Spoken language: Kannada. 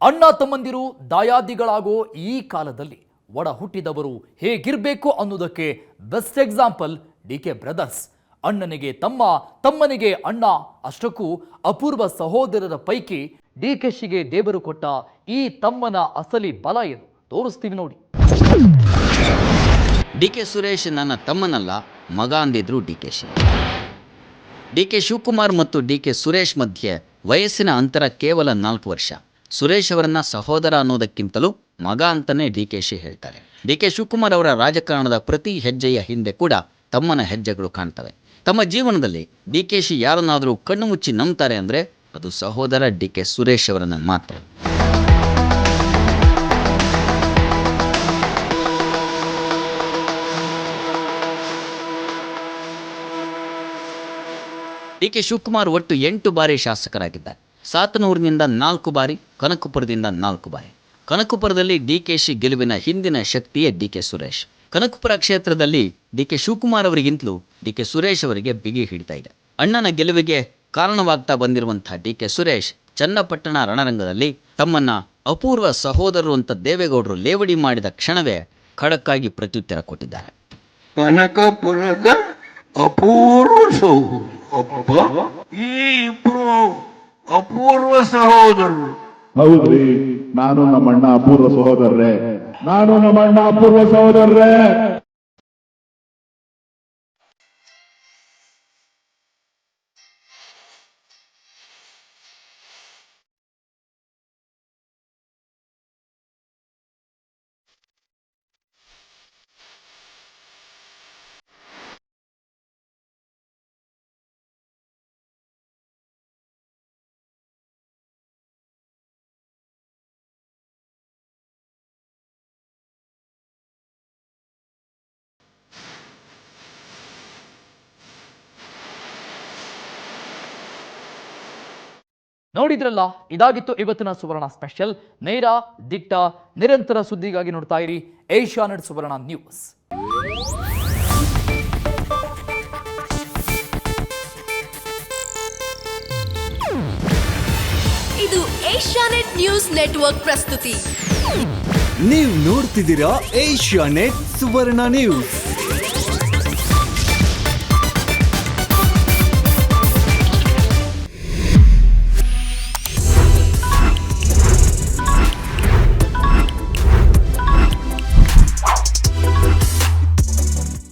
ಅಣ್ಣ ತಮ್ಮಂದಿರು ದಾಯಾದಿಗಳಾಗೋ ಈ ಕಾಲದಲ್ಲಿ ಒಡ ಹುಟ್ಟಿದವರು ಹೇಗಿರಬೇಕು ಅನ್ನೋದಕ್ಕೆ ಬೆಸ್ಟ್ ಎಕ್ಸಾಂಪಲ್ ಡಿಕೆ ಬ್ರದರ್ಸ್. ಅಣ್ಣನಿಗೆ ತಮ್ಮ, ತಮ್ಮನಿಗೆ ಅಣ್ಣ, ಅಷ್ಟಕ್ಕೂ ಅಪೂರ್ವ ಸಹೋದರರ ಪೈಕಿ ಡಿಕೆಶಿಗೆ ದೇವರು ಕೊಟ್ಟ ಈ ತಮ್ಮನ ಅಸಲಿ ಬಲ ಏನು ತೋರಿಸ್ತೀವಿ ನೋಡಿ. ಡಿಕೆ ಸುರೇಶ್ ನನ್ನ ತಮ್ಮನಲ್ಲ, ಮಗ ಅಂದಿದ್ರು ಡಿಕೆಶಿ. ಡಿಕೆ ಶಿವಕುಮಾರ್ ಮತ್ತು ಡಿಕೆ ಸುರೇಶ್ ಮಧ್ಯೆ ವಯಸ್ಸಿನ ಅಂತರ ಕೇವಲ 4 ವರ್ಷ. ಸುರೇಶ್ ಅವರನ್ನ ಸಹೋದರ ಅನ್ನೋದಕ್ಕಿಂತಲೂ ಮಗ ಅಂತಾನೆ ಡಿಕೆಶಿ ಹೇಳ್ತಾರೆ. ಡಿಕೆ ಶಿವಕುಮಾರ್ ಅವರ ರಾಜಕಾರಣದ ಪ್ರತಿ ಹೆಜ್ಜೆಯ ಹಿಂದೆ ಕೂಡ ತಮ್ಮನ ಹೆಜ್ಜೆಗಳು ಕಾಣ್ತವೆ. ತಮ್ಮ ಜೀವನದಲ್ಲಿ ಡಿಕೆಶಿ ಯಾರನ್ನಾದರೂ ಕಣ್ಣು ಮುಚ್ಚಿ ನಂಬ್ತಾರೆ ಅಂದರೆ ಅದು ಸಹೋದರ ಡಿಕೆ ಸುರೇಶ್ ಅವರನ್ನ ಮಾತ್ರ. ಡಿಕೆ ಶಿವಕುಮಾರ್ ಒಟ್ಟು 8 ಬಾರಿ ಶಾಸಕರಾಗಿದ್ದಾರೆ. ಸಾತನೂರಿನಿಂದ 4 ಬಾರಿ, ಕನಕಪುರದಿಂದ 4 ಬಾರಿ. ಕನಕಪುರದಲ್ಲಿ ಡಿಕೆಶಿ ಗೆಲುವಿನ ಹಿಂದಿನ ಶಕ್ತಿಯೇ ಡಿಕೆ ಸುರೇಶ್. ಕನಕಪುರ ಕ್ಷೇತ್ರದಲ್ಲಿ ಡಿಕೆ ಶಿವಕುಮಾರ್ ಅವರಿಗಿಂತಲೂ ಡಿಕೆ ಸುರೇಶ್ ಅವರಿಗೆ ಬಿಗಿ ಹಿಡಿತಾ ಇದೆ. ಅಣ್ಣನ ಗೆಲುವಿಗೆ ಕಾರಣವಾಗ್ತಾ ಬಂದಿರುವಂತಹ ಡಿಕೆ ಸುರೇಶ್ ಚನ್ನಪಟ್ಟಣ ರಣರಂಗದಲ್ಲಿ ತಮ್ಮನ್ನ ಅಪೂರ್ವ ಸಹೋದರರು ಅಂತ ದೇವೇಗೌಡರು ಲೇವಡಿ ಮಾಡಿದ ಕ್ಷಣವೇ ಖಡಕ್ಕಾಗಿ ಪ್ರತ್ಯುತ್ತರ ಕೊಟ್ಟಿದ್ದಾರೆ. ಕನಕಪುರದ ಅಪೂರ್ವ ಈ ಇಬ್ರು ಅಪೂರ್ವ ಸಹೋದರರು. ಹೌದ್ರಿ, ನಾನು ನಮ್ಮಣ್ಣ ಅಪೂರ್ವ ಸಹೋದರರೇ. ನೋಡಿದ್ರಲ್ಲ, ಇದಾಗಿತ್ತು ಇವತ್ತಿನ ಸುವರ್ಣ ಸ್ಪೆಷಲ್. ನೇರ, ದಿಟ್ಟ, ನಿರಂತರ ಸುದ್ದಿಗಾಗಿ ನೋಡ್ತಾ ಇರಿ ಏಷ್ಯಾನೆಟ್ ಸುವರ್ಣ ನ್ಯೂಸ್. ಇದು ಏಷ್ಯಾನೆಟ್ ನ್ಯೂಸ್ ನೆಟ್ವರ್ಕ್ ಪ್ರಸ್ತುತಿ. ನೀವು ನೋಡ್ತಿದ್ದೀರಾ ಏಷ್ಯಾನೆಟ್ ಸುವರ್ಣ ನ್ಯೂಸ್.